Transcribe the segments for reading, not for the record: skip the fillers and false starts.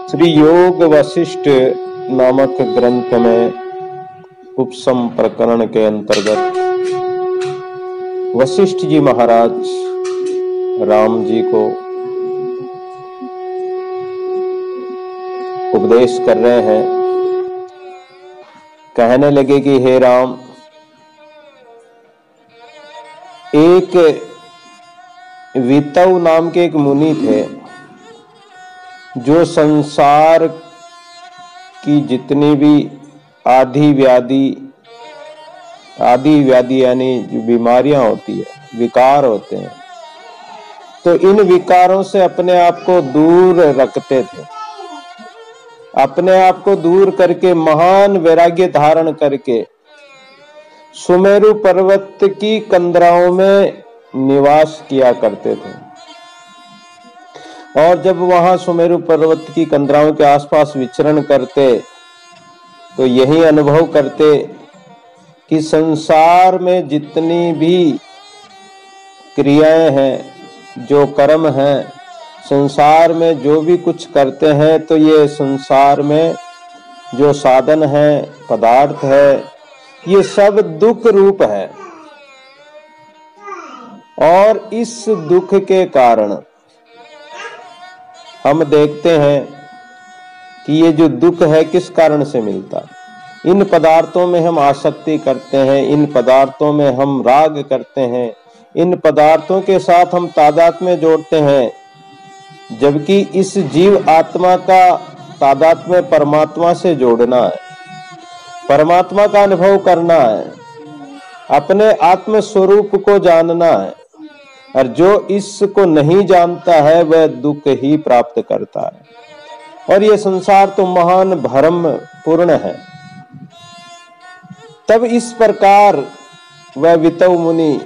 श्री योग वशिष्ठ नामक ग्रंथ में उपसम प्रकरण के अंतर्गत वशिष्ठ जी महाराज राम जी को उपदेश कर रहे हैं। कहने लगे कि हे राम, एक वितव नाम के एक मुनि थे जो संसार की जितनी भी आदि व्याधि यानी जो बीमारियां होती है, विकार होते हैं, तो इन विकारों से अपने आप को दूर रखते थे। अपने आप को दूर करके महान वैराग्य धारण करके सुमेरु पर्वत की कंदराओं में निवास किया करते थे। और जब वहां सुमेरु पर्वत की कंदराओं के आसपास विचरण करते तो यही अनुभव करते कि संसार में जितनी भी क्रियाएं हैं, जो कर्म हैं, संसार में जो भी कुछ करते हैं, तो ये संसार में जो साधन है, पदार्थ है, ये सब दुख रूप है। और इस दुख के कारण हम देखते हैं कि ये जो दुख है किस कारण से मिलता है। इन पदार्थों में हम आसक्ति करते हैं, इन पदार्थों में हम राग करते हैं, इन पदार्थों के साथ हम तादात्म्य जोड़ते हैं, जबकि इस जीव आत्मा का तादात्म्य परमात्मा से जोड़ना है, परमात्मा का अनुभव करना है, अपने आत्म स्वरूप को जानना है। और जो इसको नहीं जानता है वह दुख ही प्राप्त करता है। और ये संसार तो महान भ्रम पूर्ण है। तब इस प्रकार वह वितव मुनि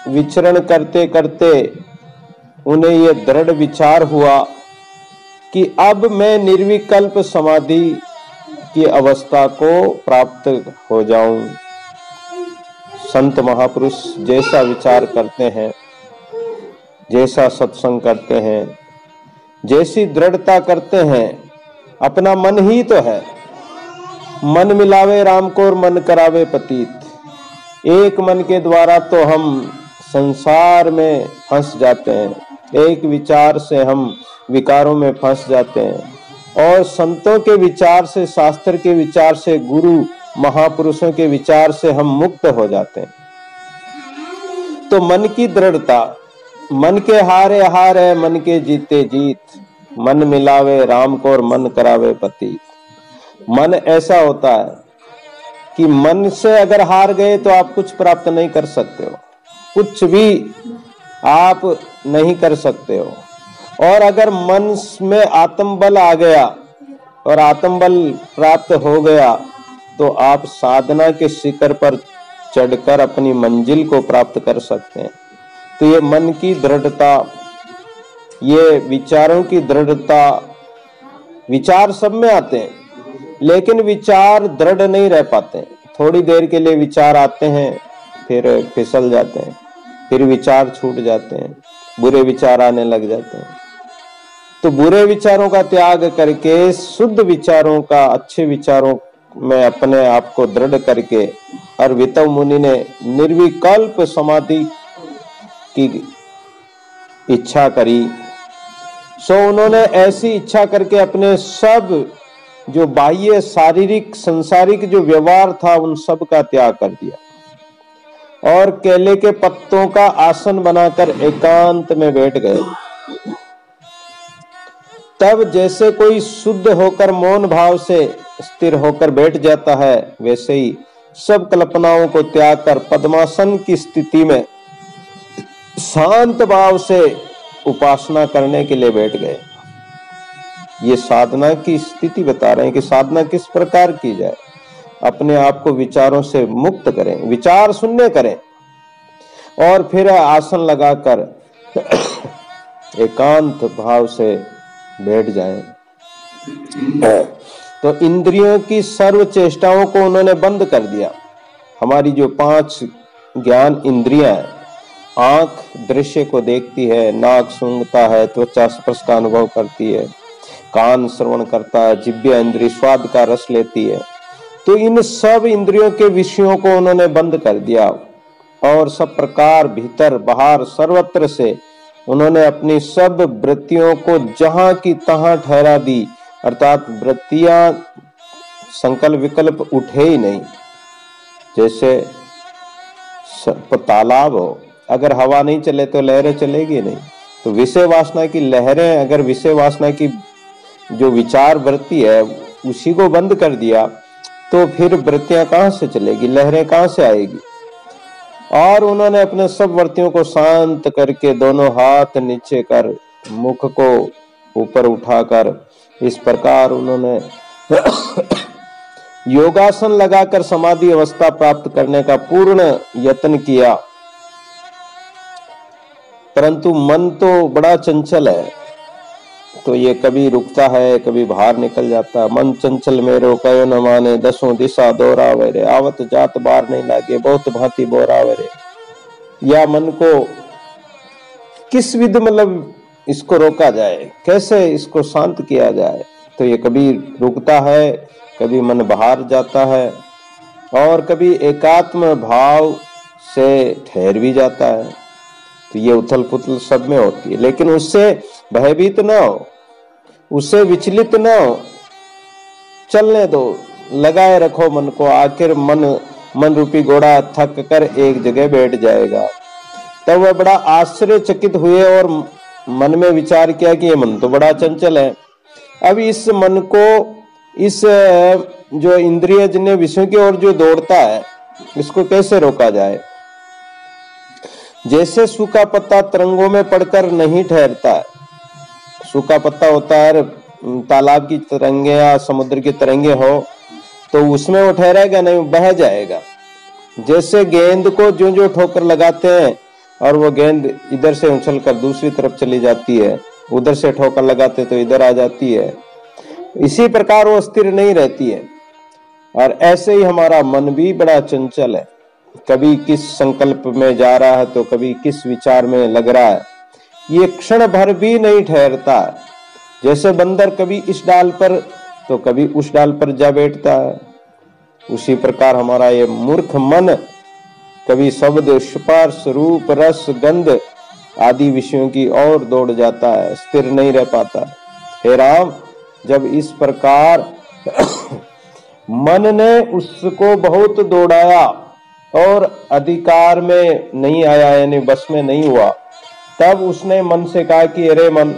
विचरण करते करते उन्हें ये दृढ़ विचार हुआ कि अब मैं निर्विकल्प समाधि की अवस्था को प्राप्त हो जाऊं। संत महापुरुष जैसा विचार करते हैं, जैसा सत्संग करते हैं, जैसी दृढ़ता करते हैं, अपना मन ही तो है। मन मिलावे राम को और मन करावे पतित। एक मन के द्वारा तो हम संसार में फंस जाते हैं, एक विचार से हम विकारों में फंस जाते हैं। और संतों के विचार से, शास्त्र के विचार से, गुरु महापुरुषों के विचार से हम मुक्त हो जाते हैं। तो मन की दृढ़ता, मन के हारे हार है, मन के जीते जीत। मन मिलावे राम को और मन करावे पतित। मन ऐसा होता है कि मन से अगर हार गए तो आप कुछ प्राप्त नहीं कर सकते हो, कुछ भी आप नहीं कर सकते हो। और अगर मन में आत्मबल आ गया और आत्मबल प्राप्त हो गया तो आप साधना के शिखर पर चढ़कर अपनी मंजिल को प्राप्त कर सकते हैं। तो ये मन की दृढ़ता, ये विचारों की दृढ़ता, विचार सब में आते हैं, लेकिन विचार दृढ़ नहीं रह पाते। थोड़ी देर के लिए विचार आते हैं, फिर फिसल जाते हैं, फिर विचार छूट जाते हैं, बुरे विचार आने लग जाते हैं। तो बुरे विचारों का त्याग करके शुद्ध विचारों का, अच्छे विचारों में अपने आप को दृढ़ करके, और वितव मुनि ने निर्विकल्प समाधि की इच्छा करी। सो उन्होंने ऐसी इच्छा करके अपने सब जो बाह्य शारीरिक संसारिक जो व्यवहार था उन सब का त्याग कर दिया और केले के पत्तों का आसन बनाकर एकांत में बैठ गए। तब जैसे कोई शुद्ध होकर मौन भाव से स्थिर होकर बैठ जाता है, वैसे ही सब कल्पनाओं को त्याग कर पद्मासन की स्थिति में शांत भाव से उपासना करने के लिए बैठ गए। ये साधना की स्थिति बता रहे हैं कि साधना किस प्रकार की जाए। अपने आप को विचारों से मुक्त करें, विचार शून्य करें और फिर आसन लगाकर एकांत भाव से बैठ जाएं। तो इंद्रियों की सर्व चेष्टाओं को उन्होंने बंद कर दिया। हमारी जो 5 ज्ञान इंद्रियां हैं, आंख दृश्य को देखती है, नाक सूंघता है, त्वचा स्पर्श का अनुभव करती है, कान श्रवण करता है, जिह्वा इंद्रिय स्वाद का रस लेती है। तो इन सब इंद्रियों के विषयों को उन्होंने बंद कर दिया और सब प्रकार भीतर बाहर सर्वत्र से उन्होंने अपनी सब वृत्तियों को जहां की तहां ठहरा दी, अर्थात वृत्तियां संकल्प विकल्प उठे ही नहीं। जैसे तालाब हो, अगर हवा नहीं चले तो लहरें चलेगी नहीं। तो विषय वासना की लहरें, अगर विषय वासना की जो विचार वृत्ति है उसी को बंद कर दिया तो फिर वृत्तियां कहां से चलेगी, लहरें कहां से आएगी। और उन्होंने अपने सब वृत्तियों को शांत करके दोनों हाथ नीचे कर मुख को ऊपर उठाकर इस प्रकार उन्होंने योगासन लगाकर समाधि अवस्था प्राप्त करने का पूर्ण यत्न किया। परंतु मन तो बड़ा चंचल है, तो ये कभी रुकता है, कभी बाहर निकल जाता है। मन चंचल मेरो कयो न माने, दसों दिशा दोहरावे रे, आवत जात बार नहीं लागे, बहुत भांति बोरावे रे। या मन को किस विध मतलब इसको रोका जाए, कैसे इसको शांत किया जाए। तो ये कभी रुकता है, कभी मन बाहर जाता है और कभी एकात्म भाव से ठहर भी जाता है। तो ये उथल पुथल सब में होती है, लेकिन उससे भयभीत ना हो, उससे विचलित ना हो, चलने दो, लगाए रखो मन को। आखिर मन रूपी घोड़ा थक कर एक जगह बैठ जाएगा। तब वह बड़ा आश्चर्यचकित हुए और मन में विचार किया कि ये मन तो बड़ा चंचल है। अब इस मन को, इस जो इंद्रिय जन्य विषयों की ओर जो दौड़ता है, इसको कैसे रोका जाए। जैसे सूखा पत्ता तरंगों में पड़कर नहीं ठहरता है। सूखा पत्ता होता है, तालाब की तरंगे या समुद्र की तरंगे हो तो उसमें वो ठहरेगा नहीं, बह जाएगा। जैसे गेंद को जो जो ठोकर लगाते हैं और वो गेंद इधर से उछल कर दूसरी तरफ चली जाती है, उधर से ठोकर लगाते तो इधर आ जाती है, इसी प्रकार वो स्थिर नहीं रहती है। और ऐसे ही हमारा मन भी बड़ा चंचल है, कभी किस संकल्प में जा रहा है तो कभी किस विचार में लग रहा है, ये क्षण भर भी नहीं ठहरता है। जैसे बंदर कभी इस डाल पर तो कभी उस डाल पर जा बैठता है, उसी प्रकार हमारा ये मूर्ख मन कभी शब्द स्पर्श रूप रस गंध आदि विषयों की ओर दौड़ जाता है, स्थिर नहीं रह पाता। हे राम, जब इस प्रकार मन ने उसको बहुत दौड़ाया और अधिकार में नहीं आया, यानी बस में नहीं हुआ, तब उसने मन से कहा कि अरे मन,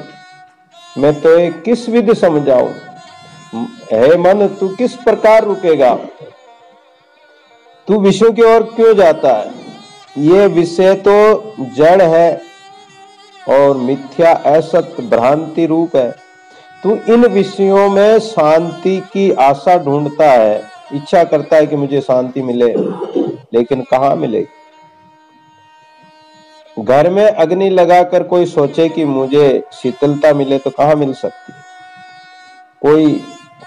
मैं तो किस विधि समझाऊं, हे मन तू किस प्रकार रुकेगा, तू विषयों की ओर क्यों जाता है। ये विषय तो जड़ है और मिथ्या असत भ्रांति रूप है। तू इन विषयों में शांति की आशा ढूंढता है, इच्छा करता है कि मुझे शांति मिले, लेकिन कहाँ मिलेगी। घर में अग्नि लगाकर कोई सोचे कि मुझे शीतलता मिले तो कहाँ मिल सकती है। कोई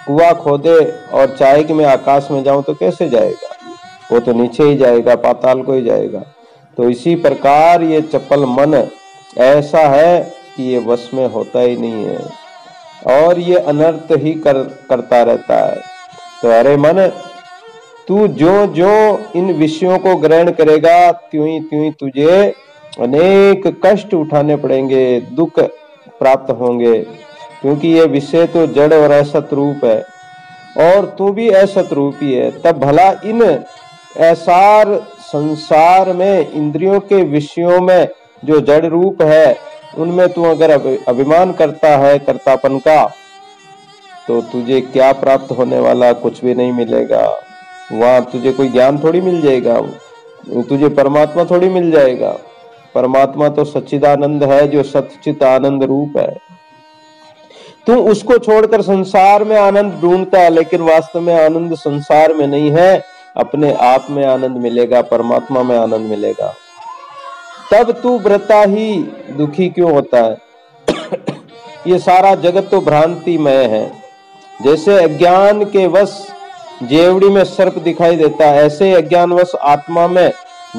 कुआं खोदे और चाहे कि मैं आकाश में जाऊं तो कैसे जाएगा, वो तो नीचे ही जाएगा, पाताल को ही जाएगा। तो इसी प्रकार ये चपल मन ऐसा है कि ये वश में होता ही नहीं है और ये अनर्थ ही करता रहता है। तो अरे मन, तू जो जो इन विषयों को ग्रहण करेगा त्यों ही तुझे अनेक कष्ट उठाने पड़ेंगे, दुख प्राप्त होंगे, क्योंकि ये विषय तो जड़ और असत रूप है और तू भी असत रूप ही है। तब भला इन ऐसार संसार में इंद्रियों के विषयों में जो जड़ रूप है उनमें तू अगर अभिमान करता है कर्तापन का, तो तुझे क्या प्राप्त होने वाला, कुछ भी नहीं मिलेगा। वहां तुझे कोई ज्ञान थोड़ी मिल जाएगा, तुझे परमात्मा थोड़ी मिल जाएगा। परमात्मा तो सच्चिदानंद है जो सच्चित आनंद रूप है। तू उसको छोड़कर संसार में आनंद ढूंढता है, लेकिन वास्तव में आनंद संसार में नहीं है, अपने आप में आनंद मिलेगा, परमात्मा में आनंद मिलेगा। तब तू व्रता ही दुखी क्यों होता है। ये सारा जगत तो भ्रांतिमय है। जैसे अज्ञान के वश जेवड़ी में सर्प दिखाई देता है, ऐसे अज्ञानवश आत्मा में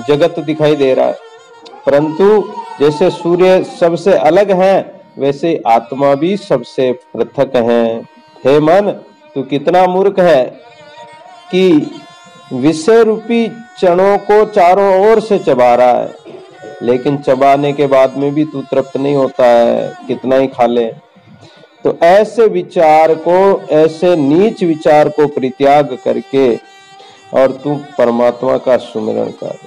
जगत दिखाई दे रहा है। परंतु जैसे सूर्य सबसे अलग है वैसे आत्मा भी सबसे पृथक है। हे मन, तू कितना मूर्ख है कि विषय रूपी चनों को चारों ओर से चबा रहा है, लेकिन चबाने के बाद में भी तू तृप्त नहीं होता है, कितना ही खा ले। तो ऐसे विचार को, ऐसे नीच विचार को परित्याग करके और तू परमात्मा का सुमिरन कर।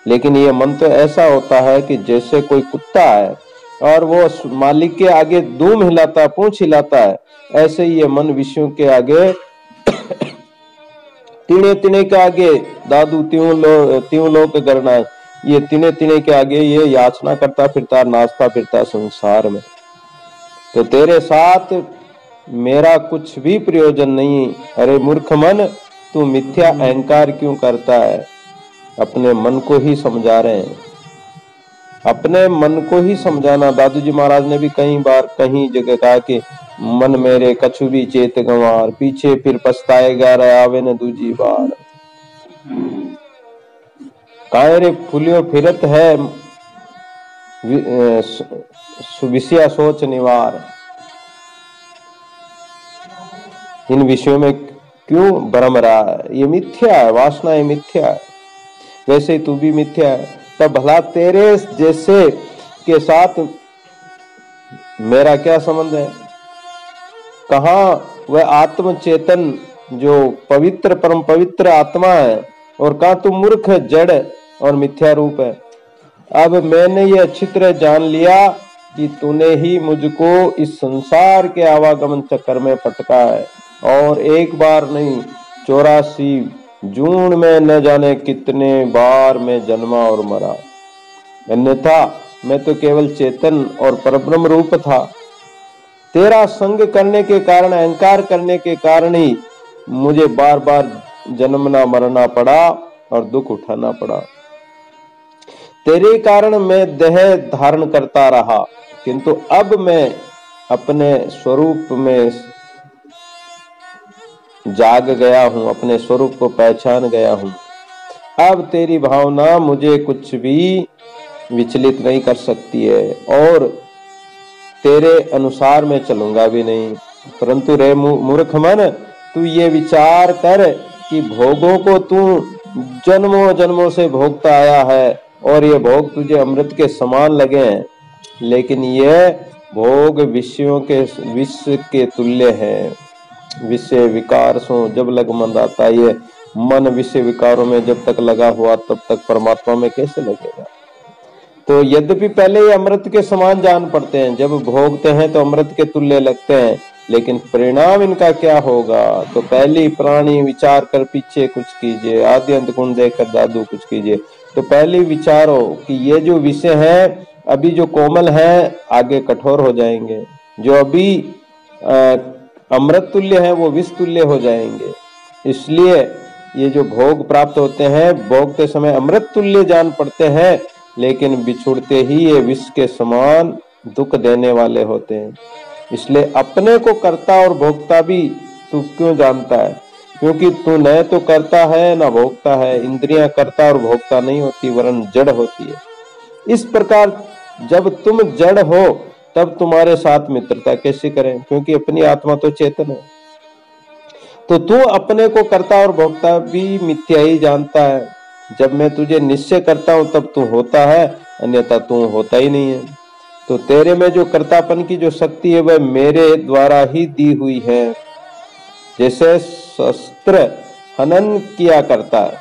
लेकिन ये मन तो ऐसा होता है कि जैसे कोई कुत्ता है और वो मालिक के आगे दूम हिलाता, पूंछ हिलाता है, ऐसे ही ये मन विषयों के आगे तिने तिने के आगे, दादू त्यों लोग करना है, ये तिने तिने के आगे ये याचना करता फिरता, नाचता फिरता संसार में। तो तेरे साथ मेरा कुछ भी प्रयोजन नहीं। अरे मूर्ख मन, तू मिथ्या अहंकार क्यों करता है? अपने मन को ही समझा रहे हैं, अपने मन को ही समझाना। दादू जी महाराज ने भी कई बार कहीं जगह कहा कि मन मेरे कछु भी चेत गंवार, पीछे फिर पछताएगा रे आवे न दूजी बार। काहे रे फुलियो फिरत है विषया सोच निवार। इन विषयों में क्यों भ्रम रहा है? ये मिथ्या है, वासना ये मिथ्या है, वैसे ही तू भी मिथ्या है। तब भला तेरे जैसे के साथ मेरा क्या संबंध है? कहाँ वह आत्म चेतन जो पवित्र परम पवित्र आत्मा है, और कहाँ तू मूर्ख जड़ और मिथ्या रूप है। अब मैंने ये अच्छी तरह जान लिया कि तूने ही मुझको इस संसार के आवागमन चक्कर में पटका है, और एक बार नहीं 84 जून में न जाने कितने बार मैं जन्मा और मरा। अन्यथा मैं तो केवल चेतन और परब्रह्म रूप था। तेरा संग करने के कारण, अहंकार करने के कारण ही मुझे बार बार जन्मना मरना पड़ा और दुख उठाना पड़ा। तेरे कारण मैं देह धारण करता रहा, किंतु अब मैं अपने स्वरूप में जाग गया हूं, अपने स्वरूप को पहचान गया हूं। अब तेरी भावना मुझे कुछ भी विचलित नहीं कर सकती है, और तेरे अनुसार मैं चलूंगा भी नहीं। परंतु रे मूर्ख मन, तू ये विचार कर कि भोगों को तू जन्मों जन्मों से भोगता आया है, और ये भोग तुझे अमृत के समान लगे हैं, लेकिन ये भोग विषयों के विष के तुल्य है। विषय विकार सो जब लग मन आता, ये मन विषय विकारों में जब तक लगा हुआ तब तक परमात्मा में कैसे लगेगा? तो यद्यपि पहले ये अमृत के समान जान पड़ते हैं, जब भोगते हैं तो अमृत के तुल्य लगते हैं, लेकिन परिणाम इनका क्या होगा? तो पहली प्राणी विचार कर पीछे कुछ कीजिए, आदि अंत गुण देखकर दादू कुछ कीजिए। तो पहली विचारो कि ये जो विषय है अभी जो कोमल है, आगे कठोर हो जाएंगे। जो अभी अमृत तुल्य है वो विष तुल्य हो जाएंगे। इसलिए ये जो भोग प्राप्त होते हैं, भोगते समय अमृत तुल्य जान पड़ते हैं, लेकिन बिछुड़ते ही ये विष के समान दुख देने वाले होते हैं। इसलिए अपने को कर्ता और भोक्ता भी तू क्यों जानता है? क्योंकि तू न तो करता है न भोगता है। इंद्रियां कर्ता और भोक्ता नहीं होती, वरन जड़ होती है। इस प्रकार जब तुम जड़ हो तब तुम्हारे साथ मित्रता कैसे करें? क्योंकि अपनी आत्मा तो चेतन है। तो तू अपने को कर्ता और भोक्ता भी मिथ्या ही जानता है। जब मैं तुझे निश्चय करता हूं तब तू होता है, अन्यथा तू होता ही नहीं है। तो तेरे में जो कर्तापन की जो शक्ति है वह मेरे द्वारा ही दी हुई है। जैसे शस्त्र हनन किया करता है,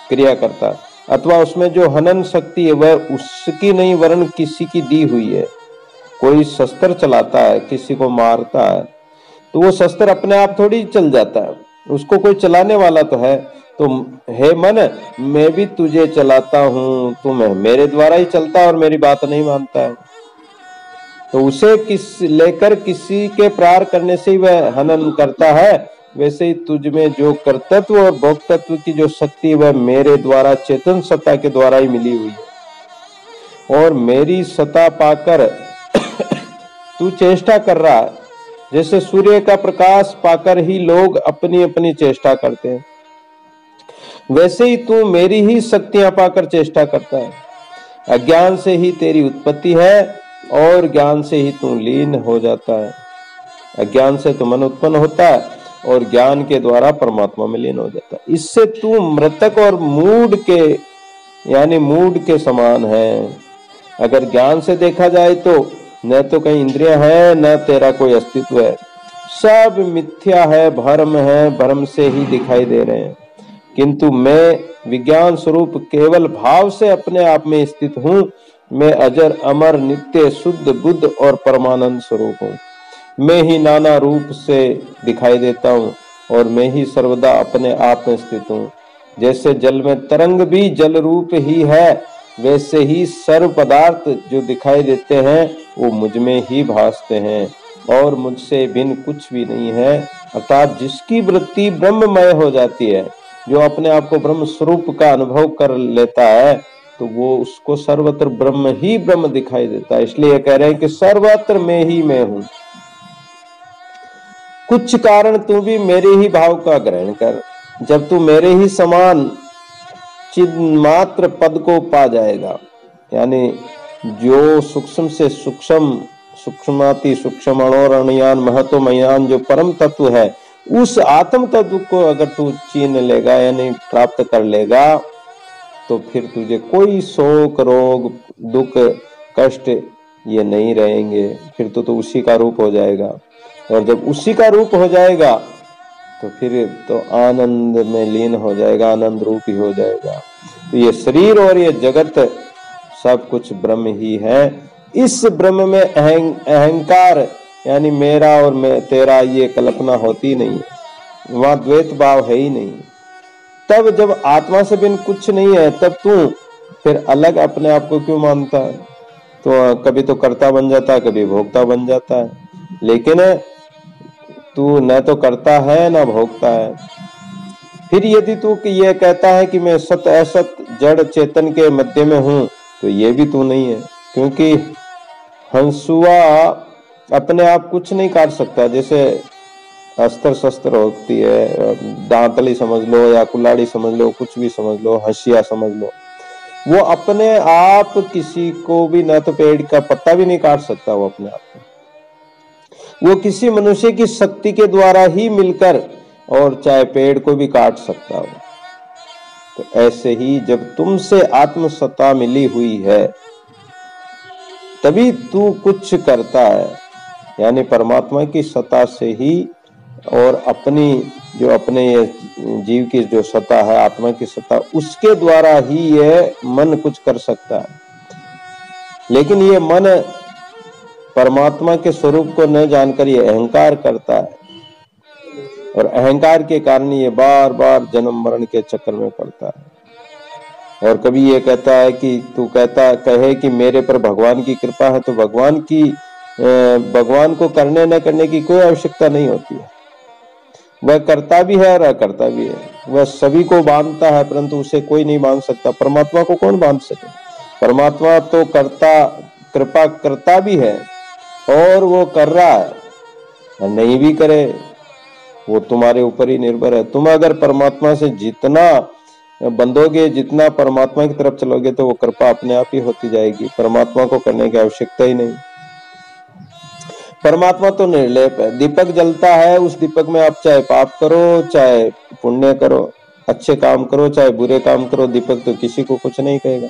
क्रिया करता है, अथवा उसमें जो हनन शक्ति है वह उसकी नहीं वरन किसी की दी हुई है। कोई शस्त्र चलाता है, किसी को मारता है, तो वो शस्त्र अपने आप थोड़ी चल जाता है, उसको कोई चलाने वाला तो है। तो हे मन, मैं भी तुझे चलाता हूं, तू मेरे द्वारा ही चलता है और मेरी बात नहीं मानता है। तो उसे लेकर किसी के प्रार करने से ही वह हनन करता है। वैसे ही तुझ में जो कर्तृत्व और भोक्तत्व की जो शक्ति वह मेरे द्वारा चेतन सत्ता के द्वारा ही मिली हुई है, और मेरी सत्ता पाकर तू चेष्टा कर रहा है। जैसे सूर्य का प्रकाश पाकर ही लोग अपनी अपनी चेष्टा करते हैं, वैसे ही तू मेरी ही शक्तियां पाकर चेष्टा करता है। अज्ञान से ही तेरी उत्पत्ति है, और ज्ञान से ही तू लीन हो जाता है। अज्ञान से तो मन उत्पन्न होता है और ज्ञान के द्वारा परमात्मा में लीन हो जाता है। इससे तू मृतक और मूढ़ के यानी मूढ़ के समान है। अगर ज्ञान से देखा जाए तो न तो कहीं इंद्रियां है न तेरा कोई अस्तित्व है, सब मिथ्या है, भ्रम से ही दिखाई दे रहे हैं। किंतु मैं विज्ञान स्वरूप केवल भाव से अपने आप में स्थित हूँ। मैं अजर अमर नित्य शुद्ध बुद्ध और परमानंद स्वरूप हूँ। मैं ही नाना रूप से दिखाई देता हूँ और मैं ही सर्वदा अपने आप में स्थित हूँ। जैसे जल में तरंग भी जल रूप ही है, वैसे ही सर्व पदार्थ जो दिखाई देते हैं वो मुझ में ही भासते हैं और मुझसे भिन्न कुछ भी नहीं है। अर्थात जिसकी वृत्ति ब्रह्ममय हो जाती है, जो अपने आप को ब्रह्म स्वरूप का अनुभव कर लेता है, तो वो उसको सर्वत्र ब्रह्म ही ब्रह्म दिखाई देता है। इसलिए कह रहे हैं कि सर्वत्र मैं ही मैं हूं। कुछ कारण तू भी मेरे ही भाव का ग्रहण कर। जब तू मेरे ही समान चिन्मात्र पद को पा जाएगा, यानी जो सूक्ष्म से सूक्ष्म, सूक्ष्माति सूक्ष्म, अणोर अणुयान महतो मयान जो परम तत्व है, उस आत्म तत्व को अगर तू छीन लेगा यानी प्राप्त कर लेगा, तो फिर तुझे कोई शोक रोग दुख कष्ट ये नहीं रहेंगे। फिर तो उसी का रूप हो जाएगा और जब उसी का रूप हो जाएगा तो फिर तो आनंद में लीन हो जाएगा, आनंद रूप ही हो जाएगा। तो ये शरीर और ये जगत सब कुछ ब्रह्म ही है। इस ब्रह्म में अहंकार यानी मेरा और मैं तेरा ये कल्पना होती नहीं है, वहां द्वैत भाव है ही नहीं। तब जब आत्मा से बिन कुछ नहीं है, तब तू फिर अलग अपने आप को क्यों मानता है? तो कभी तो कर्ता बन जाता है, कभी भोक्ता बन जाता है, लेकिन तू न तो करता है न भोगता है। फिर यदि तू ये कहता है कि मैं सत असत जड़ चेतन के मध्य में हूं, तो ये भी तू नहीं है, क्योंकि हंसुआ अपने आप कुछ नहीं काट सकता। जैसे अस्त्र शस्त्र होती है, दांतली समझ लो या कुल्हाड़ी समझ लो, कुछ भी समझ लो, हंसिया समझ लो, वो अपने आप किसी को भी, न तो पेड़ का पत्ता भी नहीं काट सकता वो अपने आप में, वो किसी मनुष्य की शक्ति के द्वारा ही मिलकर और चाहे पेड़ को भी काट सकता हो। तो ऐसे ही जब तुमसे आत्मसत्ता मिली हुई है तभी तू कुछ करता है, यानी परमात्मा की सत्ता से ही और अपनी जो अपने जीव की जो सत्ता है, आत्मा की सत्ता, उसके द्वारा ही ये मन कुछ कर सकता है। लेकिन ये मन परमात्मा के स्वरूप को न जानकर ये अहंकार करता है और अहंकार के कारण ये बार बार जन्म मरण के चक्कर में पड़ता है। और कभी ये कहता है कि तू कहे कि मेरे पर भगवान की कृपा है, तो भगवान को करने न करने की कोई आवश्यकता नहीं होती है। वह करता भी है और अकर्ता भी है, वह सभी को बांधता है, परंतु उसे कोई नहीं बांध सकता। परमात्मा को कौन बांध सके? परमात्मा तो कृपा करता भी है और वो कर रहा है, और नहीं भी करे वो तुम्हारे ऊपर ही निर्भर है। तुम अगर परमात्मा से जितना बंधोगे, जितना परमात्मा की तरफ चलोगे, तो वो कृपा अपने आप ही होती जाएगी। परमात्मा को करने की आवश्यकता ही नहीं। परमात्मा तो निर्लेप है। दीपक जलता है, उस दीपक में आप चाहे पाप करो चाहे पुण्य करो, अच्छे काम करो चाहे बुरे काम करो, दीपक तो किसी को कुछ नहीं कहेगा।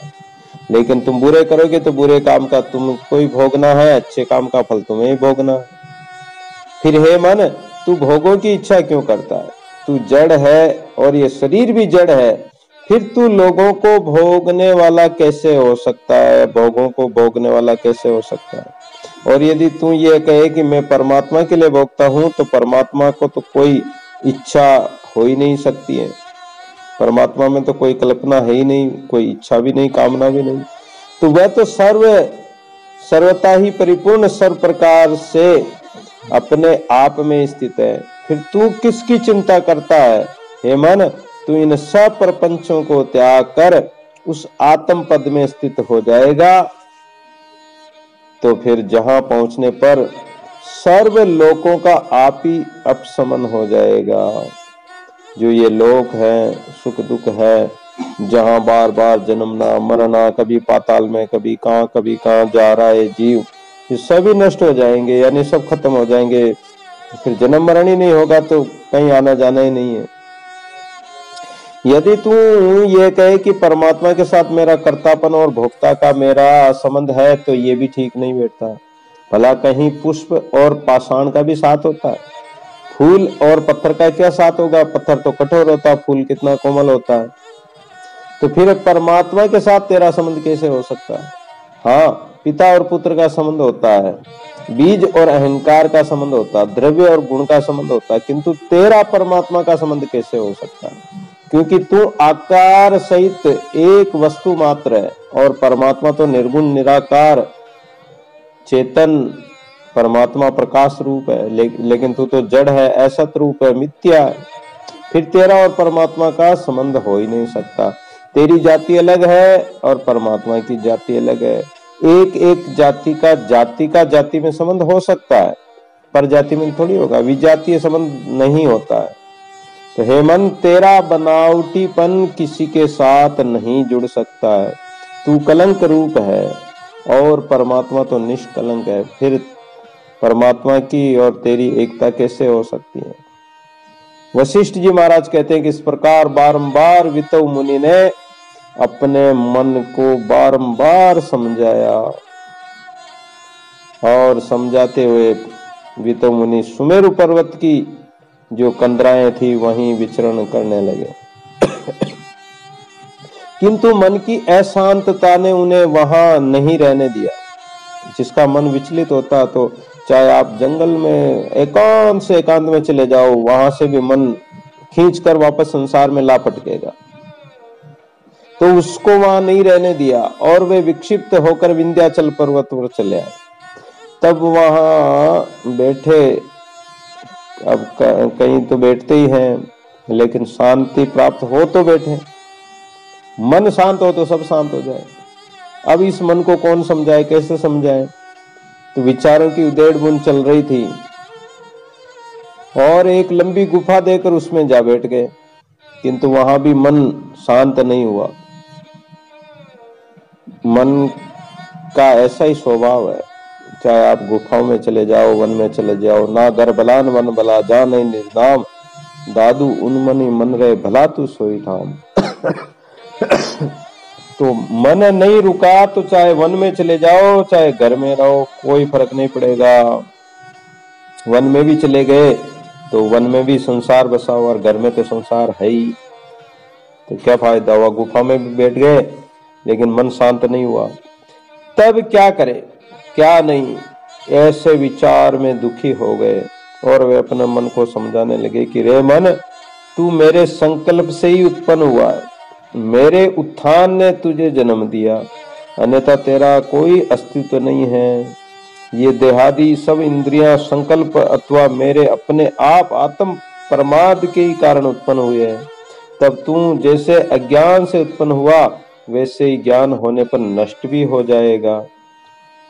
लेकिन तुम बुरे करोगे तो बुरे काम का तुमको ही भोगना है, अच्छे काम का फल तुम्हें ही भोगना है। फिर हे मन, तू भोगों की इच्छा क्यों करता है? तू जड़ है और ये शरीर भी जड़ है, फिर तू लोगों को भोगने वाला कैसे हो सकता है? भोगों को भोगने वाला कैसे हो सकता है? और यदि तू ये कहे कि मैं परमात्मा के लिए भोगता हूं, तो परमात्मा को तो कोई इच्छा हो ही नहीं सकती है। परमात्मा में तो कोई कल्पना है ही नहीं, कोई इच्छा भी नहीं, कामना भी नहीं। तो वह तो सर्वता ही परिपूर्ण सर्व प्रकार से अपने आप में स्थित है। फिर तू किसकी चिंता करता है? हे मन, तू इन सब प्रपंचों को त्याग कर उस आत्म पद में स्थित हो जाएगा, तो फिर जहां पहुंचने पर सर्व लोकों का आप ही अपशमन हो जाएगा। जो ये लोक है, सुख दुख है, जहां बार बार जन्मना मरना, कभी पाताल में कभी कहां जा रहा है जीव, ये सभी नष्ट हो जाएंगे, यानी सब खत्म हो जाएंगे, फिर जन्म मरण ही नहीं होगा तो कहीं आना जाना ही नहीं है। यदि तू ये कहे कि परमात्मा के साथ मेरा कर्तापन और भोक्ता का मेरा संबंध है, तो ये भी ठीक नहीं बैठता। भला कहीं पुष्प और पाषाण का भी साथ होता है? फूल और पत्थर का क्या साथ होगा? पत्थर तो कठोर होता है, फूल कितना कोमल होता है। तो फिर परमात्मा के साथ तेरा संबंध कैसे हो सकता है? हाँ, पिता और पुत्र का संबंध होता है, बीज और अहंकार का संबंध होता है, द्रव्य और गुण का संबंध होता है, किंतु तेरा परमात्मा का संबंध कैसे हो सकता है? क्योंकि तू आकार सहित एक वस्तु मात्र है और परमात्मा तो निर्गुण निराकार चेतन परमात्मा प्रकाश रूप है, लेकिन तू तो जड़ है, असत रूप है, मिथ्या है। फिर तेरा और परमात्मा का संबंध हो ही नहीं सकता। तेरी जाति अलग है और परमात्मा की जाति अलग है। एक एक जाति का जाति में संबंध हो सकता है, पर जाति में थोड़ी होगा। विजातीय संबंध नहीं होता है। तो हे मन, तेरा बनावटीपन किसी के साथ नहीं जुड़ सकता है। तू कलंक रूप है और परमात्मा तो निष्कलंक है। फिर परमात्मा की और तेरी एकता कैसे हो सकती है? वशिष्ठ जी महाराज कहते हैं कि इस प्रकार बारंबार वितव मुनि ने अपने मन को बारंबार समझाया और समझाते हुए वितव मुनि सुमेरु पर्वत की जो कंदराएं थी वहीं विचरण करने लगे। किंतु मन की अशांतता ने उन्हें वहां नहीं रहने दिया। जिसका मन विचलित होता तो चाहे आप जंगल में एकांत से एकांत में चले जाओ, वहां से भी मन खींचकर वापस संसार में ला पटकेगा। तो उसको वहां नहीं रहने दिया और वे विक्षिप्त होकर विंध्याचल पर्वत पर चले आए। तब वहां बैठे, अब कहीं तो बैठते ही हैं, लेकिन शांति प्राप्त हो तो बैठे। मन शांत हो तो सब शांत हो जाए। अब इस मन को कौन समझाए, कैसे समझाए? तो विचारों की उधेड़ बुन चल रही थी और एक लंबी गुफा देकर उसमें जा बैठ गए, किंतु वहां भी मन शांत नहीं हुआ। मन का ऐसा ही स्वभाव है, चाहे आप गुफाओं में चले जाओ, वन में चले जाओ, ना घर बलान वन बला जा नहीं निर्नाम, दादू उनमनी मन रहे भला तू सोई ठाम। तो मन नहीं रुका तो चाहे वन में चले जाओ चाहे घर में रहो, कोई फर्क नहीं पड़ेगा। वन में भी चले गए तो वन में भी संसार बसा हुआ और घर में तो संसार है ही, तो क्या फायदा हुआ? गुफा में भी बैठ गए लेकिन मन शांत नहीं हुआ। तब क्या करे क्या नहीं, ऐसे विचार में दुखी हो गए और वे अपने मन को समझाने लगे कि रे मन, तू मेरे संकल्प से ही उत्पन्न हुआ है, मेरे उत्थान ने तुझे जन्म दिया, अन्यथा तेरा कोई अस्तित्व नहीं है। ये देहादि सब इंद्रियां संकल्प अथवा मेरे अपने आप आत्म परमाद के ही कारण उत्पन्न हुए हैं। तब तू जैसे अज्ञान से उत्पन्न हुआ वैसे ही ज्ञान होने पर नष्ट भी हो जाएगा।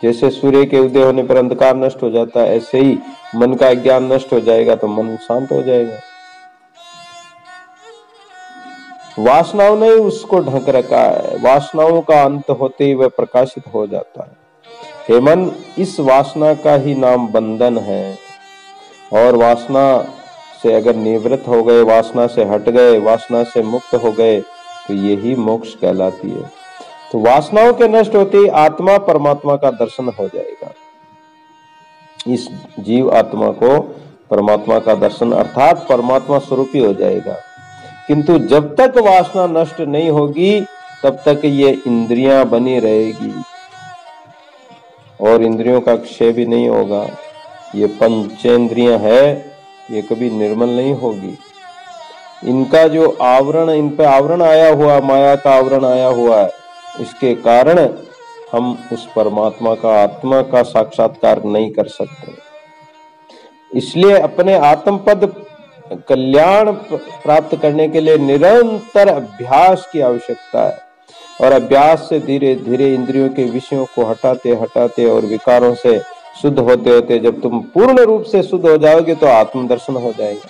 जैसे सूर्य के उदय होने पर अंधकार नष्ट हो जाता है, ऐसे ही मन का ज्ञान नष्ट हो जाएगा तो मन शांत हो जाएगा। वासनाओं ने उसको ढक रखा है, वासनाओं का अंत होते ही वह प्रकाशित हो जाता है। हे मन, इस वासना का ही नाम बंधन है और वासना से अगर निवृत्त हो गए, वासना से हट गए, वासना से मुक्त हो गए तो यही मोक्ष कहलाती है। तो वासनाओं के नष्ट होते ही आत्मा परमात्मा का दर्शन हो जाएगा। इस जीव आत्मा को परमात्मा का दर्शन अर्थात परमात्मा स्वरूप ही हो जाएगा। किंतु जब तक वासना नष्ट नहीं होगी तब तक ये इंद्रियां बनी रहेगी और इंद्रियों का क्षय भी नहीं होगा। ये पंचेंद्रियां है, ये कभी निर्मल नहीं होगी। इनका जो आवरण, इन पे आवरण आया हुआ, माया का आवरण आया हुआ है, इसके कारण हम उस परमात्मा का, आत्मा का साक्षात्कार नहीं कर सकते। इसलिए अपने आत्म पद कल्याण प्राप्त करने के लिए निरंतर अभ्यास की आवश्यकता है और अभ्यास से धीरे धीरे इंद्रियों के विषयों को हटाते हटाते और विकारों से शुद्ध होते होते जब तुम पूर्ण रूप से शुद्ध हो जाओगे तो आत्मदर्शन हो जाएगा।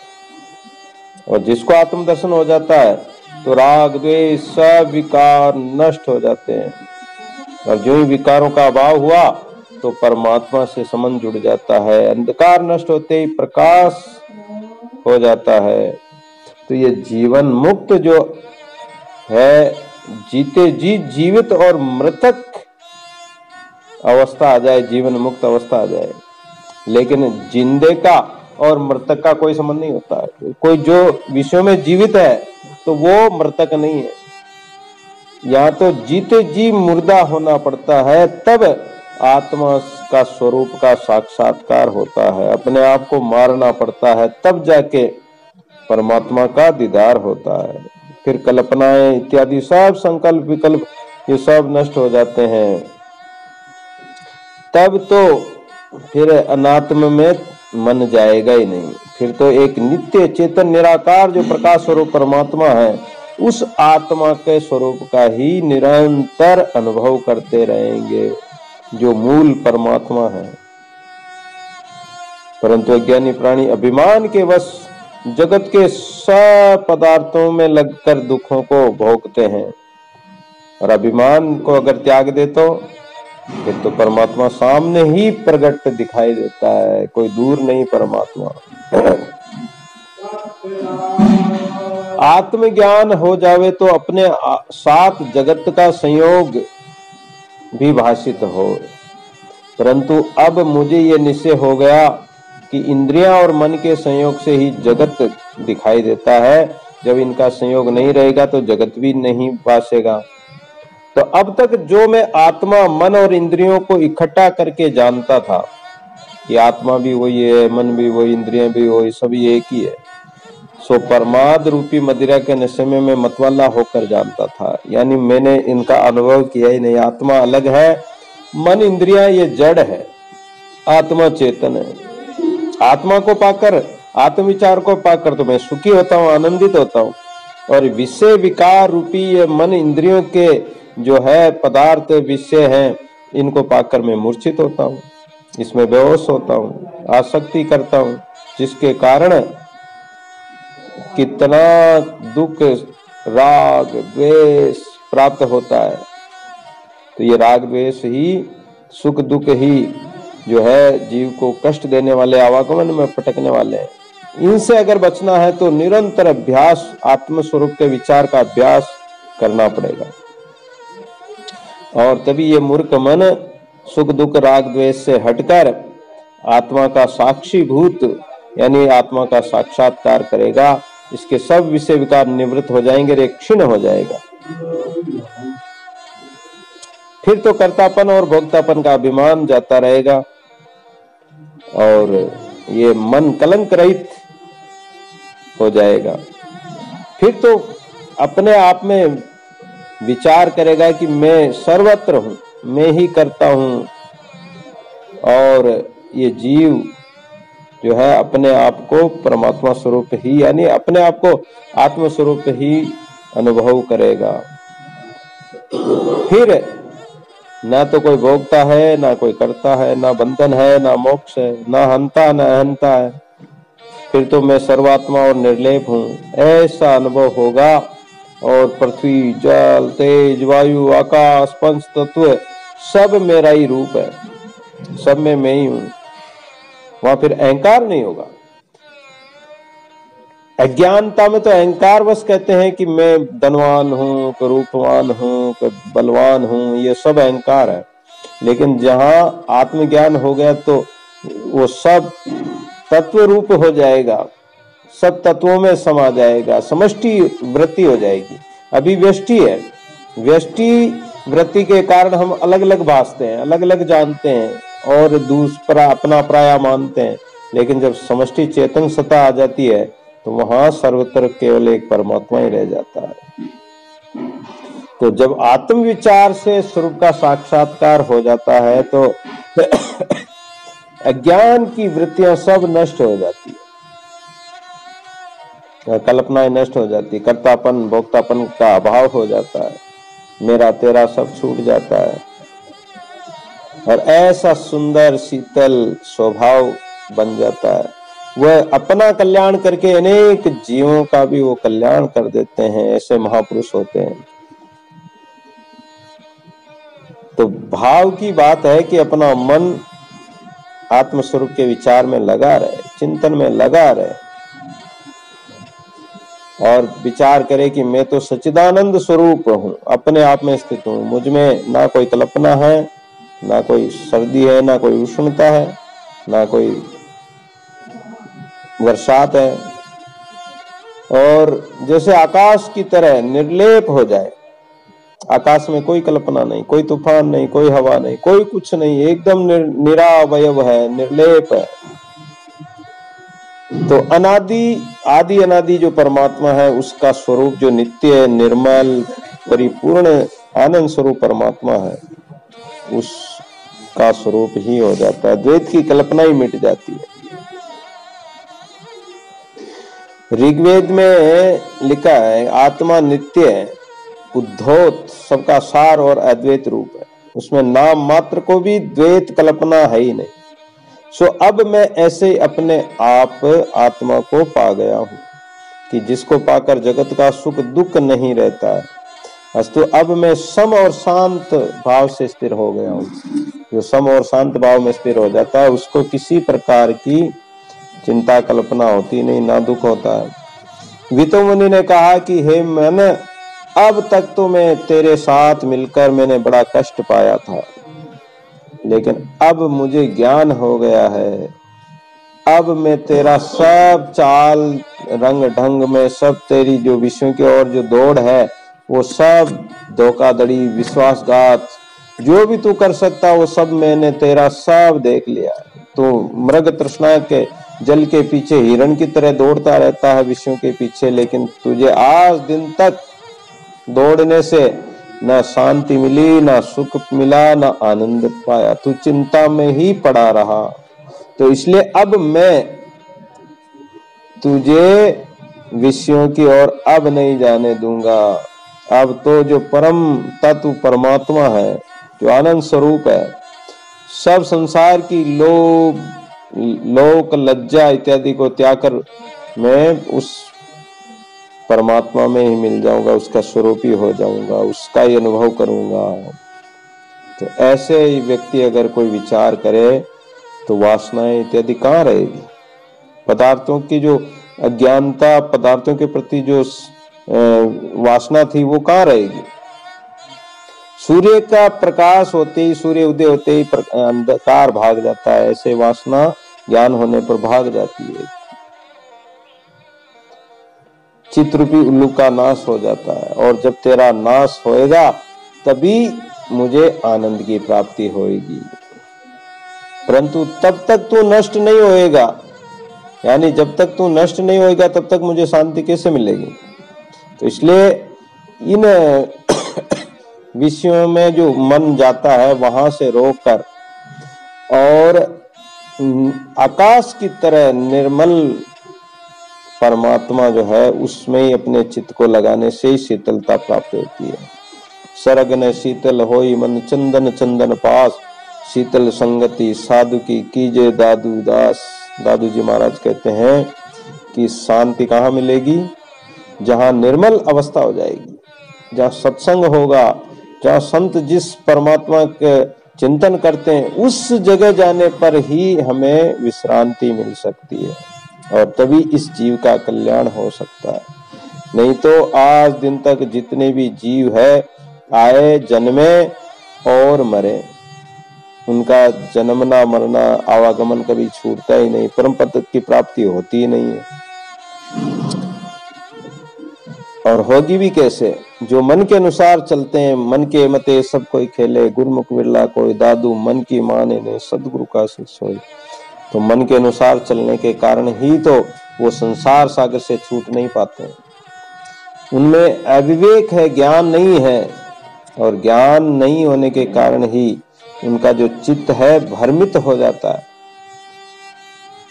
और जिसको आत्मदर्शन हो जाता है तो राग द्वेष सब विकार नष्ट हो जाते हैं और जो ही विकारों का अभाव हुआ तो परमात्मा से संबंध जुड़ जाता है। अंधकार नष्ट होते ही प्रकाश हो जाता है। तो ये जीवन मुक्त जो है, जीते जी जीवित और मृतक अवस्था आ जाए, जीवन मुक्त अवस्था आ जाए। लेकिन जिंदे का और मृतक का कोई संबंध नहीं होता है। कोई जो विश्व में जीवित है तो वो मृतक नहीं है। यहाँ तो जीते जी मुर्दा होना पड़ता है, तब आत्मा का स्वरूप का साक्षात्कार होता है। अपने आप को मारना पड़ता है, तब जाके परमात्मा का दीदार होता है। फिर कल्पनाएं इत्यादि सब संकल्प विकल्प ये सब नष्ट हो जाते हैं। तब तो फिर अनात्म में मन जाएगा ही नहीं। फिर तो एक नित्य चेतन निराकार जो प्रकाश स्वरूप परमात्मा है, उस आत्मा के स्वरूप का ही निरंतर अनुभव करते रहेंगे, जो मूल परमात्मा है। परंतु अज्ञानी प्राणी अभिमान के वश जगत के सब पदार्थों में लगकर दुखों को भोगते हैं। और अभिमान को अगर त्याग दे तो फिर तो परमात्मा सामने ही प्रकट दिखाई देता है, कोई दूर नहीं परमात्मा। आत्मज्ञान हो जावे तो अपने साथ जगत का संयोग भी भाषित हो। परंतु अब मुझे ये निश्चय हो गया कि इंद्रियां और मन के संयोग से ही जगत दिखाई देता है। जब इनका संयोग नहीं रहेगा तो जगत भी नहीं भाषेगा। तो अब तक जो मैं आत्मा मन और इंद्रियों को इकट्ठा करके जानता था कि आत्मा भी वही है, मन भी वही, इंद्रियां भी वही, सभी एक ही है, सो परमाद रूपी मदिरा के नशे में मैं मतवाला होकर जानता था। यानी मैंने इनका अनुभव किया ही नहीं। आत्मा अलग है, मन इंद्रियां ये जड़ है, आत्मा चेतन है। आत्मा को पाकर, आत्म विचार को पाकर तो मैं सुखी होता हूँ, आनंदित होता हूँ। और विषय विकार रूपी ये मन इंद्रियों के जो है पदार्थ विषय हैं, इनको पाकर मैं मूर्छित होता हूँ, इसमें बेहोश होता हूँ, आसक्ति करता हूँ, जिसके कारण कितना दुख, राग द्वेष प्राप्त होता है। तो ये राग द्वेष ही, सुख दुख ही जो है जीव को कष्ट देने वाले, आवागमन में पटकने वाले हैं। इनसे अगर बचना है तो निरंतर अभ्यास, आत्म स्वरूप के विचार का अभ्यास करना पड़ेगा। और तभी ये मूर्ख मन सुख दुख राग द्वेष से हटकर आत्मा का साक्षीभूत यानी आत्मा का साक्षात्कार करेगा। इसके सब विषय विकार निवृत्त हो जाएंगे, एक क्षीण हो जाएगा। फिर तो कर्तापन और भोक्तापन का अभिमान जाता रहेगा और ये मन कलंक रहित हो जाएगा। फिर तो अपने आप में विचार करेगा कि मैं सर्वत्र हूं, मैं ही करता हूं। और ये जीव जो है अपने आप को परमात्मा स्वरूप ही यानी अपने आप को आत्म स्वरूप ही अनुभव करेगा। फिर ना तो कोई भोगता है, ना कोई करता है, ना बंधन है, ना मोक्ष है, ना हंता ना अहंता है। फिर तो मैं सर्वात्मा और निर्लेप हूँ, ऐसा अनुभव होगा। और पृथ्वी, जल, तेज, वायु, आकाश, पंच तत्व सब मेरा ही रूप है, सब में मैं ही हूँ। वहां फिर अहंकार नहीं होगा। अज्ञानता में तो अहंकार बस कहते हैं कि मैं धनवान हूं, कि रूपवान हूं, कि बलवान हूं, ये सब अहंकार है। लेकिन जहां आत्मज्ञान हो गया तो वो सब तत्व रूप हो जाएगा, सब तत्वों में समा जाएगा, समष्टि वृत्ति हो जाएगी। अभी व्यष्टि है, व्यष्टि वृत्ति के कारण हम अलग अलग भासते हैं, अलग अलग जानते हैं और दूसरा अपना पराया मानते हैं। लेकिन जब समष्टि चेतन सत्ता आ जाती है तो वहां सर्वत्र केवल एक परमात्मा ही रह जाता है। तो जब आत्म विचार से स्वरूप का साक्षात्कार हो जाता है तो अज्ञान की वृत्तियां सब नष्ट हो जाती है, कल्पनाएं नष्ट हो जाती, कर्तापन भोक्तापन का अभाव हो जाता है, मेरा तेरा सब छूट जाता है और ऐसा सुंदर शीतल स्वभाव बन जाता है। वह अपना कल्याण करके अनेक जीवों का भी वो कल्याण कर देते हैं, ऐसे महापुरुष होते हैं। तो भाव की बात है कि अपना मन आत्मस्वरूप के विचार में लगा रहे, चिंतन में लगा रहे और विचार करे कि मैं तो सच्चिदानंद स्वरूप हूँ, अपने आप में स्थित हूँ, मुझ में ना कोई कल्पना है, ना कोई सर्दी है, ना कोई उष्णता है, ना कोई वर्षात है, और जैसे आकाश की तरह निर्लेप हो जाए। आकाश में कोई कल्पना नहीं, कोई तूफान नहीं, कोई हवा नहीं, कोई कुछ नहीं, एकदम निरावयव है, निर्लेप है। तो आदि अनादि जो परमात्मा है, उसका स्वरूप जो नित्य निर्मल परिपूर्ण आनंद स्वरूप परमात्मा है, उसका स्वरूप ही हो जाता है। द्वैत की कल्पना ही मिट जाती है। ऋग्वेद में लिखा है, आत्मा नित्य है, उद्धोत सबका सार और अद्वैत रूप है, उसमें नाम मात्र को भी द्वैत कल्पना है ही नहीं। सो अब मैं ऐसे अपने आप आत्मा को पा गया हूं कि जिसको पाकर जगत का सुख दुख नहीं रहता है। अस्तु अब मैं सम और शांत भाव से स्थिर हो गया हूं। जो सम और शांत भाव में स्थिर हो जाता है, उसको किसी प्रकार की चिंता कल्पना होती नहीं, ना दुख होता है। वितो मुनि ने कहा कि हे मन, अब तक तो मैं तेरे साथ मिलकर मैंने बड़ा कष्ट पाया था, लेकिन अब मुझे ज्ञान हो गया है। अब मैं तेरा सब चाल रंग ढंग में सब तेरी जो विषयों की ओर जो दौड़ है, वो सब धोखाधड़ी विश्वासघात जो भी तू कर सकता वो सब मैंने तेरा सब देख लिया। तो मृग तृष्णा के जल के पीछे हिरण की तरह दौड़ता रहता है विषयों के पीछे, लेकिन तुझे आज दिन तक दौड़ने से न शांति मिली, न सुख मिला, न आनंद पाया, तू चिंता में ही पड़ा रहा। तो इसलिए अब मैं तुझे विषयों की ओर अब नहीं जाने दूंगा। अब तो जो परम तत्व परमात्मा है, जो आनंद स्वरूप है, सब संसार की लोक लज्जा इत्यादि को त्याग कर मैं उस परमात्मा में ही मिल जाऊंगा, उसका स्वरूप ही हो जाऊंगा, उसका ही अनुभव करूंगा। तो ऐसे ही व्यक्ति अगर कोई विचार करे तो वासनाएं इत्यादि कहाँ रहेगी? पदार्थों की जो अज्ञानता, पदार्थों के प्रति जो वासना थी, वो कहाँ रहेगी? सूर्य का प्रकाश होते ही, सूर्य उदय होते ही अंधकार भाग जाता है, ऐसे वासना ज्ञान होने पर भाग जाती है। चित्ररूपी उल्लू का नाश हो जाता है, और जब तेरा नाश होएगा तभी मुझे आनंद की प्राप्ति होएगी, परंतु तब तक तू नष्ट नहीं होएगा। यानी जब तक तू नष्ट नहीं होएगा तब तक मुझे शांति कैसे मिलेगी? तो इसलिए इन विषयों में जो मन जाता है वहां से रोककर और आकाश की तरह निर्मल परमात्मा जो है उसमें ही अपने चित्त को लगाने से ही शीतलता प्राप्त होती है। सरग न शीतल होई मन चंदन चंदन पास, शीतल संगति साधु की कीजे दादू दास। दादू जी महाराज कहते हैं कि शांति कहाँ मिलेगी? जहाँ निर्मल अवस्था हो जाएगी, जहाँ सत्संग होगा, जहाँ संत जिस परमात्मा के चिंतन करते हैं, उस जगह जाने पर ही हमें विश्रांति मिल सकती है, और तभी इस जीव का कल्याण हो सकता है। नहीं तो आज दिन तक जितने भी जीव है, आए जन्मे और मरे, उनका जन्मना मरना आवागमन कभी छूटता ही नहीं, परम पद की प्राप्ति होती ही नहीं है। और होगी भी कैसे? जो मन के अनुसार चलते हैं, मन के मते सब कोई खेले, गुरमुख विरला कोई दादू, मन की माने ने सदगुरु का सोई। तो मन के अनुसार चलने के कारण ही तो वो संसार सागर से छूट नहीं पाते हैं। उनमें अविवेक है, ज्ञान नहीं है, और ज्ञान नहीं होने के कारण ही उनका जो चित्त है भ्रमित हो जाता है,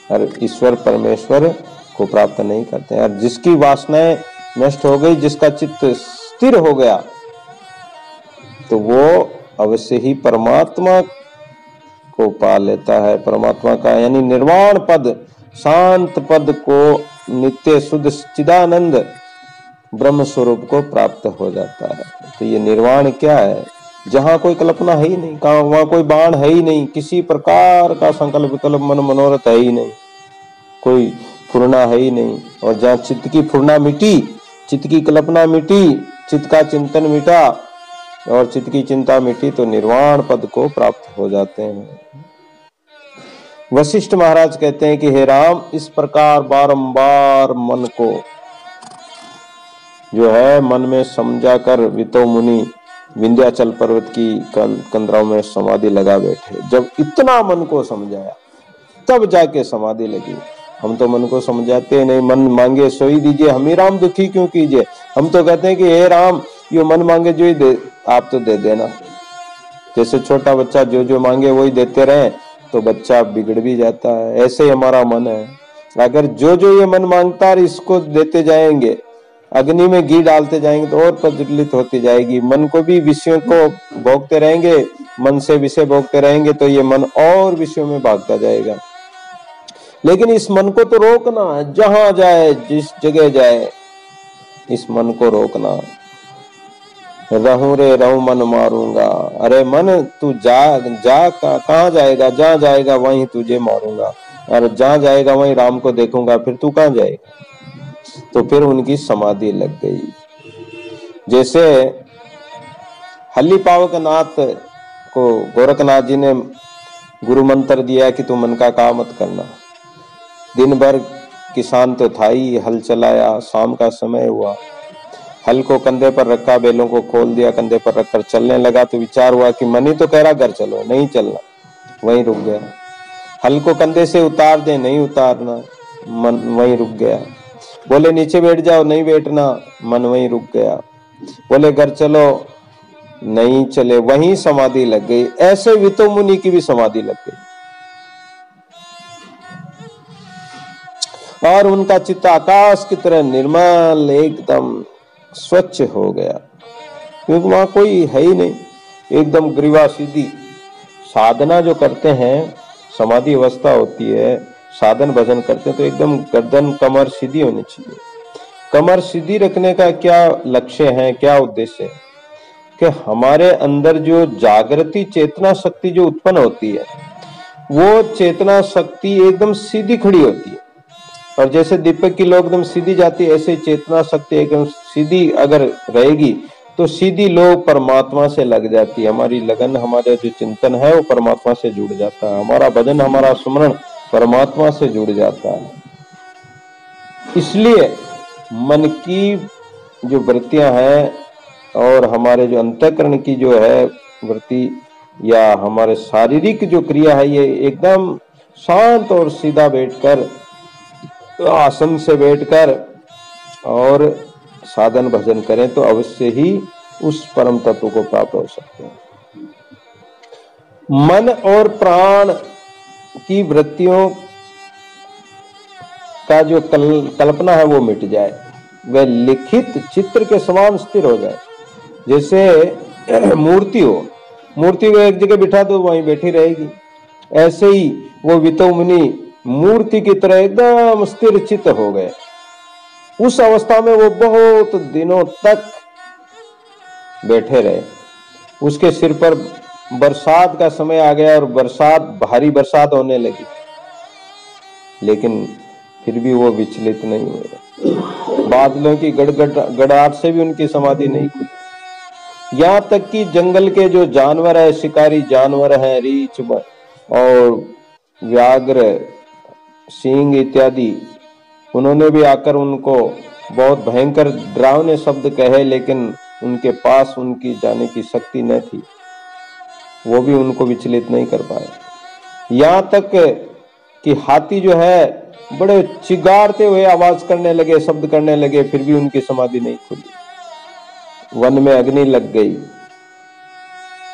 और ईश्वर परमेश्वर को प्राप्त नहीं करते हैं। और जिसकी वासनाएं नष्ट हो गई, जिसका चित्त स्थिर हो गया, तो वो अवश्य ही परमात्मा को पा लेता है। परमात्मा का यानी निर्वाण पद, शांत पद को, नित्य शुद्ध चिदानंद ब्रह्म स्वरूप को प्राप्त हो जाता है। तो ये निर्वाण क्या है? जहां कोई कल्पना है ही नहीं, कहा वहां कोई बाण है ही नहीं, किसी प्रकार का संकल्प विकल्प मन मनोरथ है ही नहीं, कोई फुरना है ही नहीं। और जहाँ चित्त की फुरना मिटी, चित्त की कल्पना मिटी, चित्त का चिंतन मिटा और चित्त की चिंता मिटी तो निर्वाण पद को प्राप्त हो जाते हैं। वशिष्ठ महाराज कहते हैं कि हे राम, इस प्रकार बारंबार मन को जो है मन में समझा कर वितो मुनि विंध्याचल पर्वत की कंदराओं में समाधि लगा बैठे। जब इतना मन को समझाया तब जाके समाधि लगी। हम तो मन को समझाते नहीं, मन मांगे सो ही दीजिए, हम ही राम दुखी क्यों कीजिए। हम तो कहते हैं कि हे राम, यो मन मांगे जो ही दे, आप तो दे देना। जैसे छोटा बच्चा जो मांगे वही देते रहे तो बच्चा बिगड़ भी जाता है, ऐसे ही हमारा मन है। अगर जो ये मन मांगता है इसको देते जाएंगे, अग्नि में घी डालते जाएंगे तो और प्रज्वलित होती जाएगी। मन को भी विषयों को भोगते रहेंगे, मन से विषय भोगते रहेंगे तो ये मन और विषयों में भागता जाएगा। लेकिन इस मन को तो रोकना है, जहां जाए जिस जगह जाए इस मन को रोकना। रहूं रे रहूं मन मारूंगा, अरे मन तू जा कहाँ जाएगा, जहां जाएगा वहीं तुझे मारूंगा, और जहां जाएगा वहीं राम को देखूंगा, फिर तू कहाँ जाएगा। तो फिर उनकी समाधि लग गई। जैसे हल्ली पावकनाथ को गोरखनाथ जी ने गुरु मंत्र दिया कि तू मन का काम मत करना। दिन भर किसान तो था ही, हल चलाया, शाम का समय हुआ, हल को कंधे पर रखा, बैलों को खोल दिया, कंधे पर रखकर चलने लगा तो विचार हुआ कि मन ही तो कह रहा घर चलो, नहीं चलना, वहीं रुक गया। हल को कंधे से उतार दे, नहीं उतारना, मन वहीं रुक गया। बोले नीचे बैठ जाओ, नहीं बैठना, मन वहीं रुक गया। बोले घर चलो, नहीं चले, वहीं समाधि लग गई। ऐसे वितो मुनि की भी समाधि लग गई और उनका चित्त आकाश की तरह निर्मल एकदम स्वच्छ हो गया, क्योंकि वहां कोई है ही नहीं, एकदम ग्रीवा सीधी। साधना जो करते हैं, समाधि अवस्था होती है, साधन भजन करते हैं तो एकदम गर्दन कमर सीधी होनी चाहिए। कमर सीधी रखने का क्या लक्ष्य है, क्या उद्देश्य है कि हमारे अंदर जो जागृति चेतना शक्ति जो उत्पन्न होती है वो चेतना शक्ति एकदम सीधी खड़ी होती है। और जैसे दीपक की लोग एकदम सीधी जाती है, ऐसे चेतना शक्ति एकदम सीधी अगर रहेगी तो सीधी लोग परमात्मा से लग जाती है। हमारी लगन, हमारा जो चिंतन है वो परमात्मा से जुड़ जाता है, हमारा भजन, हमारा सुमरण परमात्मा से जुड़ जाता है। इसलिए मन की जो वृत्तियां हैं और हमारे जो अंतःकरण की जो है वृत्ति या हमारे शारीरिक जो क्रिया है, ये एकदम शांत और सीधा बैठकर, आसन से बैठकर और साधन भजन करें तो अवश्य ही उस परम तत्व को प्राप्त हो सकते हैं। मन और प्राण की वृत्तियों का जो कल्पना है वो मिट जाए, वह लिखित चित्र के समान स्थिर हो जाए। जैसे मूर्ति हो, मूर्ति को एक जगह बिठा दो वहीं बैठी रहेगी, ऐसे ही वो वितो मुनि मूर्ति की तरह एकदम स्थिर चित्त हो गए। उस अवस्था में वो बहुत दिनों तक बैठे रहे। उसके सिर पर बरसात का समय आ गया और भारी बरसात होने लगी, लेकिन फिर भी वो विचलित नहीं हुए। बादलों की गड़गड़ाहट से भी उनकी समाधि नहीं खुली। यहाँ तक कि जंगल के जो जानवर है, शिकारी जानवर हैं, रीछ और व्याघ्र, सिंह इत्यादि, उन्होंने भी आकर उनको बहुत भयंकर डरावने शब्द कहे, लेकिन उनके पास उनकी जाने की शक्ति न थी, वो भी उनको विचलित नहीं कर पाए। यहाँ तक कि हाथी जो है बड़े चिगारते हुए आवाज करने लगे, शब्द करने लगे, फिर भी उनकी समाधि नहीं खुली। वन में अग्नि लग गई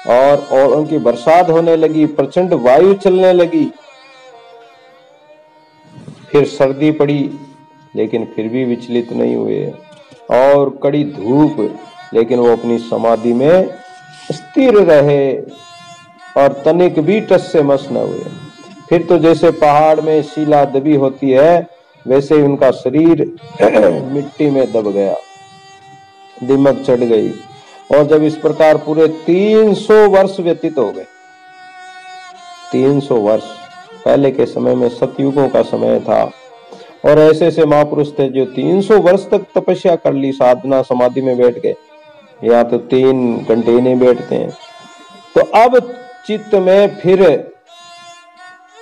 और उनकी बरसात होने लगी, प्रचंड वायु चलने लगी, फिर सर्दी पड़ी, लेकिन फिर भी विचलित नहीं हुए, और कड़ी धूप, लेकिन वो अपनी समाधि में स्थिर रहे और तनिक भी टस से मस न हुए। फिर तो जैसे पहाड़ में शिला दबी होती है, वैसे ही उनका शरीर मिट्टी में दब गया, दिमक चढ़ गई। और जब इस प्रकार पूरे 300 वर्ष व्यतीत हो गए, 300 वर्ष पहले के समय में सतयुगों का समय था, और ऐसे ऐसे महापुरुष थे जो 300 वर्ष तक तपस्या कर ली, साधना समाधि में बैठ गए, या तो 3 घंटे ही नहीं बैठते हैं। तो अब चित्त में फिर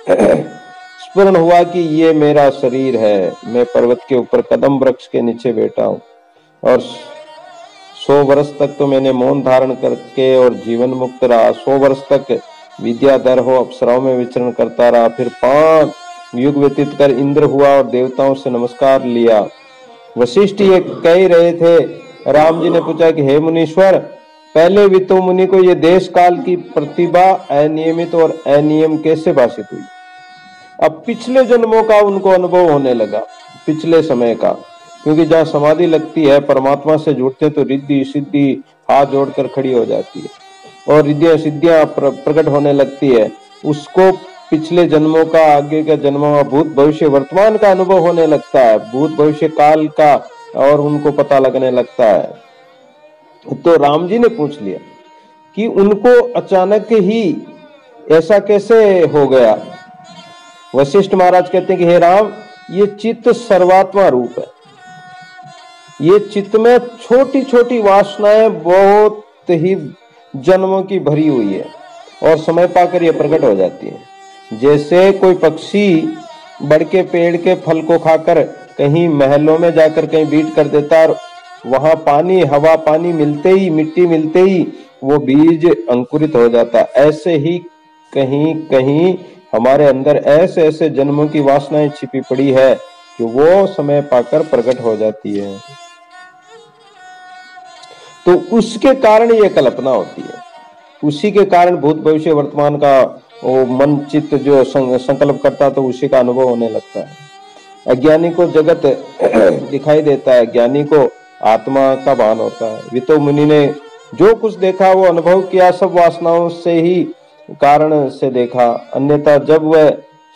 स्मरण हुआ कि ये मेरा शरीर है, मैं पर्वत के ऊपर कदम वृक्ष के नीचे बैठा हूं, और 100 वर्ष तक तो मैंने मौन धारण करके और जीवन मुक्त रहा, 100 वर्ष तक विद्याधर हो अप्सराओं में विचरण करता रहा, फिर 5 युग व्यतीत कर इंद्र हुआ और देवताओं से नमस्कार लिया। वशिष्ठ ये कह रहे थे, राम जी ने पूछा कि हे मुनीश्वर, पहले वितो मुनि को ये देश काल की प्रतिभा अनियमित और अनियम कैसे भाषित हुई? अब पिछले जन्मों का उनको अनुभव होने लगा, पिछले समय का, क्योंकि जहाँ समाधि लगती है, परमात्मा से जुड़ते तो रिद्धि सिद्धि हाथ जोड़कर खड़ी हो जाती है, और रिद्धियां सिद्धियां प्रकट होने लगती है। उसको पिछले जन्मों का, आगे के जन्मों का, भूत भविष्य वर्तमान का अनुभव होने लगता है, भूत भविष्य काल का, और उनको पता लगने लगता है। तो राम जी ने पूछ लिया कि उनको अचानक ही ऐसा कैसे हो गया? वशिष्ठ महाराज कहते हैं कि हे राम, ये चित्त सर्वात्मा रूप है, ये चित्त में छोटी छोटी वासनाएं बहुत ही जन्मों की भरी हुई है, और समय पाकर ये प्रकट हो जाती है। जैसे कोई पक्षी बढ़ के पेड़ के फल को खाकर कहीं महलों में जाकर कहीं बीट कर देता है, और वहां पानी, हवा पानी मिलते ही, मिट्टी मिलते ही वो बीज अंकुरित हो जाता है। ऐसे ही कहीं कहीं हमारे अंदर ऐसे ऐसे जन्मों की वासनाएं छिपी पड़ी है कि वो समय पाकर प्रकट हो जाती है। तो उसके कारण ये कल्पना होती है, उसी के कारण भूत भविष्य वर्तमान का वो मन चित्त जो संकल्प करता, तो उसी का अनुभव होने लगता है। अज्ञानी को जगत दिखाई देता है, ज्ञानी को आत्मा का भान होता है। वितो मुनि ने जो कुछ देखा वो अनुभव किया, सब वासनाओं से ही कारण से देखा, अन्यथा जब वह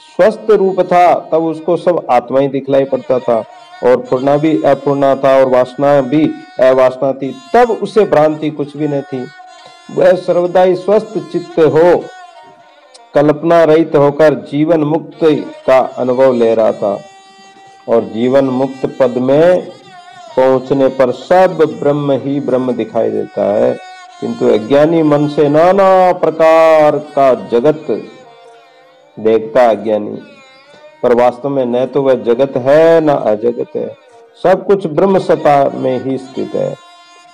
स्वस्थ रूप था तब उसको सब आत्मा ही दिखलाई पड़ता था, और पूर्णा भी अपूर्णा था, और वासना भी अवासना थी, तब उसे भ्रांति कुछ भी नहीं थी। वह सर्वदा ही स्वस्थ चित्त हो, कल्पना रहित होकर जीवन मुक्त का अनुभव ले रहा था, और जीवन मुक्त पद में पहुंचने पर सब ब्रह्म ही ब्रह्म दिखाई देता है। किंतु अज्ञानी मन से नाना प्रकार का जगत देखता है अज्ञानी, पर वास्तव में न तो वह जगत है न अजगत है, सब कुछ ब्रह्म सत्ता में ही स्थित है।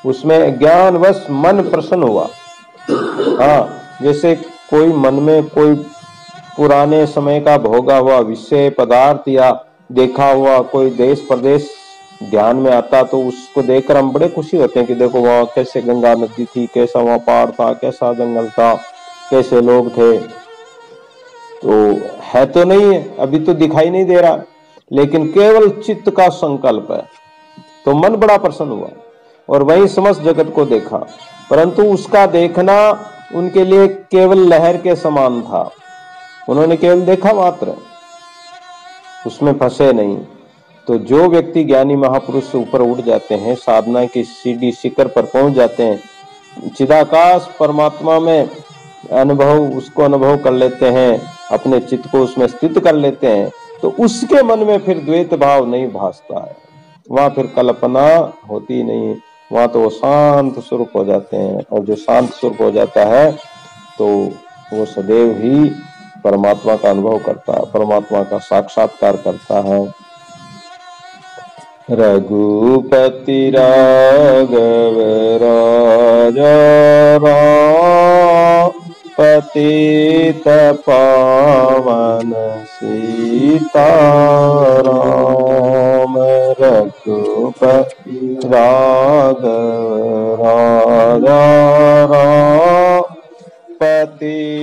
उसमें ज्ञानवश मन प्रसन्न हुआ। हाँ, जैसे कोई मन में कोई पुराने समय का भोगा हुआ विषय पदार्थ या देखा हुआ कोई देश प्रदेश ध्यान में आता, तो उसको देखकर हम बड़े खुशी होते हैं कि देखो वहां कैसे गंगा नदी थी, कैसा वहां पहाड़ था, कैसा जंगल था, कैसे लोग थे। तो है तो नहीं है, अभी तो दिखाई नहीं दे रहा, लेकिन केवल चित्त का संकल्प है, तो मन बड़ा प्रसन्न हुआ और वही समस्त जगत को देखा। परंतु उसका देखना उनके लिए केवल लहर के समान था, उन्होंने केवल देखा मात्र, उसमें फंसे नहीं। तो जो व्यक्ति ज्ञानी महापुरुष से ऊपर उठ जाते हैं, साधना की सीढ़ी शिखर पर पहुंच जाते हैं, चिदाकाश परमात्मा में उसको अनुभव कर लेते हैं, अपने चित्त को उसमें स्थित कर लेते हैं, तो उसके मन में फिर द्वैत भाव नहीं भासता है, वहां फिर कल्पना होती नहीं, वहां तो वो शांत स्वरूप हो जाते हैं। और जो शांत स्वरूप हो जाता है तो वो सदैव ही परमात्मा का अनुभव करता है, परमात्मा का साक्षात्कार करता है। रघुपति राघव राजा राम, पतित पावन सीताराम। रघुपति राघव राजा राम, पतित